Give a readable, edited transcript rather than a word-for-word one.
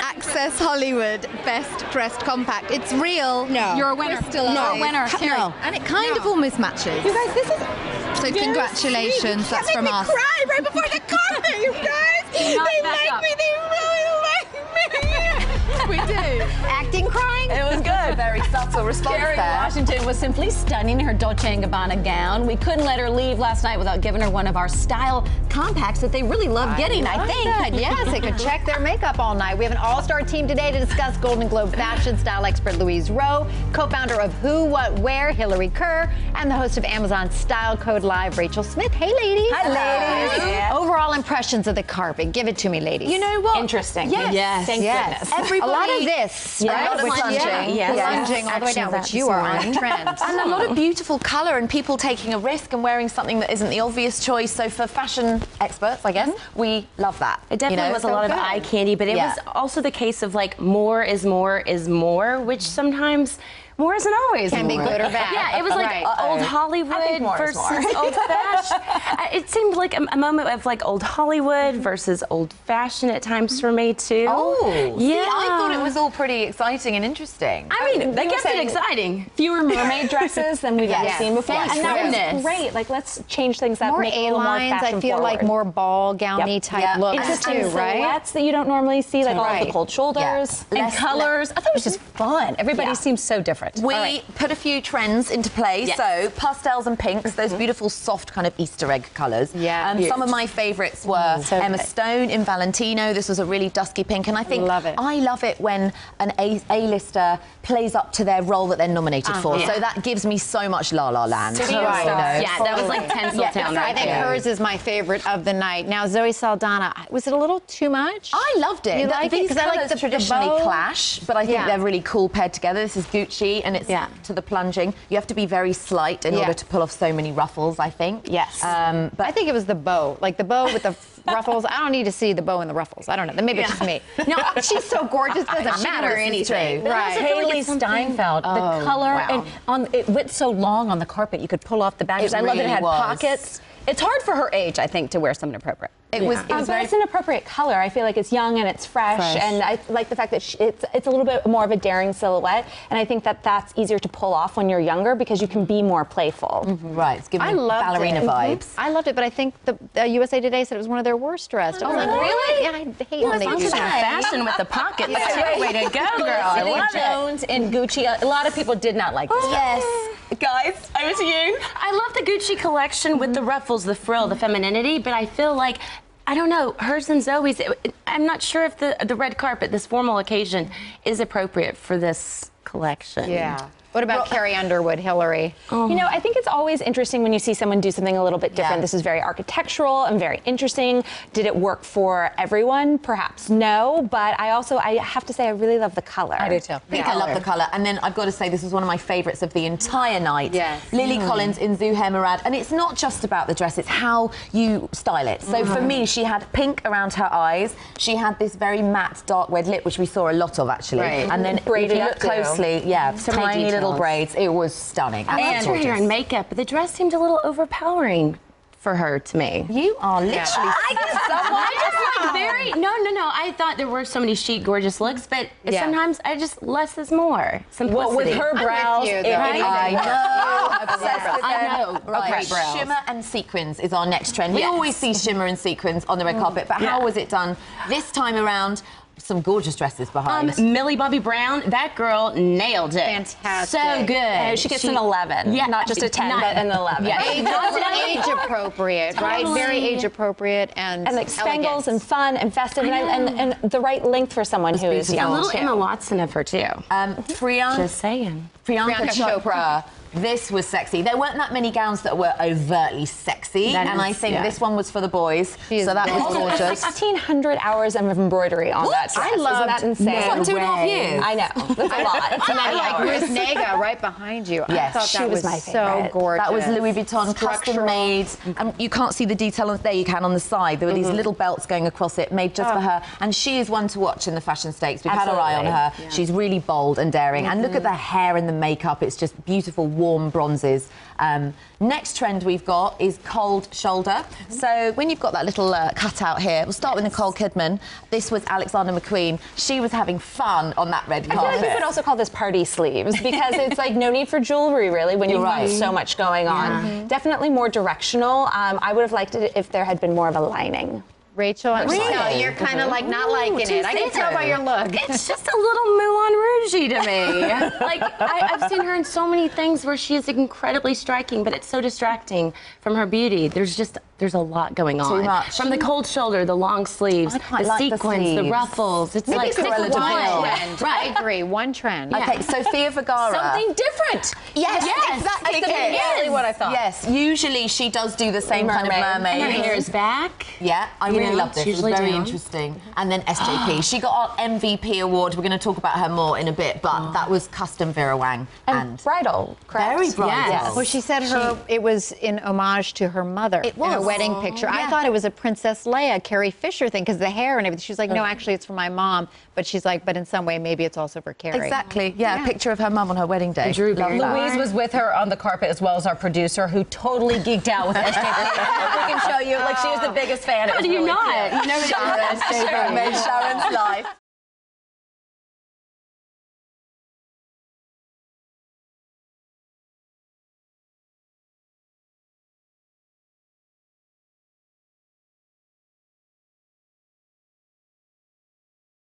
Access Hollywood Best Dressed Compact. It's real. No. You're a winner. Crystallized. You're a winner. No. And it kind of almost matches. You guys, this is So congratulations, that's from us. cry right before the carpet, you guys. They like me. They really like me. We do. Acting crying. It was good. Very subtle response Kerry there. Washington was simply stunning in her Dolce & Gabbana gown. We couldn't let her leave last night without giving her one of our style compacts that they really love getting, I think. That. Yes, they could check their makeup all night. We have an all-star team today to discuss Golden Globe fashion. Style expert Louise Rowe, co-founder of Who, What, Where, Hillary Kerr, and the host of Amazon Style Code Live, Rachel Smith. Hey, ladies. Hi, ladies. Yeah. Overall impressions of the carpet. Give it to me, ladies. You know what? Interesting. Yes. Thank goodness. Everybody, a lot of this. Yeah, right? a lot of Which- plunging. Yeah. Yes. Plunging all the way Action down, that which you this are morning. on trend. And a lot of beautiful colour and people taking a risk and wearing something that isn't the obvious choice. So for fashion experts, I guess, we love that. It definitely was a lot of eye candy, but it was also the case of like more is more is more, which sometimes more isn't always Can be more. good or bad. Yeah, it was like Right. old Hollywood more is versus more. old fashioned. It seemed like a moment of like old Hollywood versus old fashioned at times for me too. Oh, yeah. see, I thought it was all pretty exciting and interesting. I mean, they kept it exciting. Fewer mermaid dresses than we've ever seen before. Yes. And that Yes. was great. Like, let's change things up, More make it a little more A-lines, fashion I feel like forward. more ball gowny type Yeah. looks Interesting too, right? silhouettes that you don't normally see, like all of Right. the cold shoulders and Less- colors. I thought it was just fun. Everybody seems so different. We put a few trends into play. Yes. So pastels and pinks, those beautiful soft kind of Easter egg colours. Yeah. Some of my favourites were So Emma good. Stone in Valentino. This was a really dusky pink, and I think Love it. I love it when an A-lister plays up to their role that they're nominated for. So that gives me so much La La Land. Right. Yeah, that was like Tinseltown I right think there. hers is my favorite of the night. Now, Zoe Saldana, was it a little too much? I loved it. You like it? These 'Cause I like colours the traditionally bow. clash, but I think Yeah. they're really cool paired together. This is Gucci, and it's to the plunging. You have to be very slight in order to pull off so many ruffles, I think. Yes. But I think it was the bow, like the bow with the ruffles. I don't need to see the bow and the ruffles. I don't know. Maybe it's just me. No, she's so gorgeous. Doesn't matter. anything. Right. Haley Steinfeld, the color and it went so long on the carpet you could pull off the badges. It I love that it really had was. pockets. It's hard for her age, I think, to wear something appropriate. It was But very it's an appropriate color. I feel like it's young and it's fresh. And I like the fact that it's a little bit more of a daring silhouette. And I think that that's easier to pull off when you're younger because you can be more playful. right. It's giving I loved ballerina it. vibes. I loved it, but I think the USA Today said it was one of their worst dressed. I was like, really? Yeah, I hate when they do Some that. fashion with the pockets. Way to go, girl. I Celine love it. Jones and Gucci. A lot of people did not like this. Yes. Guys, over to you. I love the Gucci collection with the ruffles, the frill, the femininity, but I feel like, I don't know, hers and Zoe's, I'm not sure if the red carpet, this formal occasion, is appropriate for this collection. Yeah. What about Carrie Underwood, Hillary? You know, I think it's always interesting when you see someone do something a little bit different. Yeah. This is very architectural and very interesting. Did it work for everyone? Perhaps no, but I have to say I really love the color. I do too. I think I love the colour. And then I've got to say, this was one of my favourites of the entire night. Yes. Lily Collins in Zuhair Murad. And it's not just about the dress, it's how you style it. So for me, she had pink around her eyes. She had this very matte, dark red lip, which we saw a lot of, actually. Right. And then Braided if you up look too. closely, tiny little details. braids. It was stunning. I loved her hair and makeup, but the dress seemed a little overpowering for her to me. You are literally I just like very no. I thought there were so many chic, gorgeous looks, but sometimes I just less is more. Simplicity. Well, with her brows, you, it- though. I know. Obsessed with I know. Right, Great brows. shimmer and sequins is our next trend. We always see shimmer and sequins on the red carpet, but how was it done this time around? Some gorgeous dresses behind. Millie Bobby Brown, that girl nailed it. Fantastic. So good. she gets an 11. Yeah, not just a 10, but an 11. Yeah. Age appropriate, right? Very age appropriate and And like spangles elegant. and fun and festive and the right length for someone who is A young. little too. Emma Watson of her too. Just saying. Priyanka Chopra. This was sexy. There weren't that many gowns that were overtly sexy, and I think this one was for the boys, so that was gorgeous. 1,600 hours of embroidery on that dress. I loved- Isn't that insane? That's like 2.5 years. I know. That's a lot. And then like Ruth Nega right behind you. Yes. I thought She that was was my so favorite. gorgeous. That was Louis Vuitton, custom made. And you can't see the detail on there, you can on the side. There were these little belts going across it, made just for her. And she is one to watch in the fashion stakes. We've had our eye on her. She's really bold and daring. And look at the hair and the makeup. It's just beautiful, warm bronzes. Next trend we've got is cold shoulder. So when you've got that little cutout here, we'll start with Nicole Kidman. This was Alexander McQueen. She was having fun on that red carpet. I feel like you could also call this party sleeves because it's like no need for jewelry really when you've got so much going on. Definitely more directional. I would have liked it if there had been more of a lining. Rachel, Really? no, you're kind of like not liking it. I can tell by your look. It's just a little Moulin Rouge-y to me. Like, I've seen her in so many things where she is incredibly striking, but it's so distracting from her beauty. There's a lot going on. Too much. From the cold shoulder, the long sleeves, quite the like the sequins, the sleeves. ruffles. It's Maybe like it's a relative One feel. trend. Right. I agree. One trend. Okay, Sofia Vergara. something different. Yes, Yes, exactly. it's exactly what I thought. Yes, usually she does do the same kind of mermaid. And her hair is back. Yeah, I You really know, loved it's it. It was usually very down. interesting. And then SJP. She got our MVP award. We're going to talk about her more in a bit, but that was custom Vera Wang. And bridal, correct? Very bridal. Yes. Well, she said it was in homage to her mother It in a was. wedding picture. I Yeah. thought it was a Princess Leia, Carrie Fisher thing, because the hair and everything. She's like, no, actually, it's for my mom. But she's like, but in some way, maybe it's also for Carrie. Exactly. Yeah, a picture of her mum on her wedding day. Drew Love that. Louise was with her on the carpet as well as our producer, who totally geeked out with SJP. We can show you, like, she was the biggest fan. It How was do you really not? cute. You know Sharon made Sharon's life.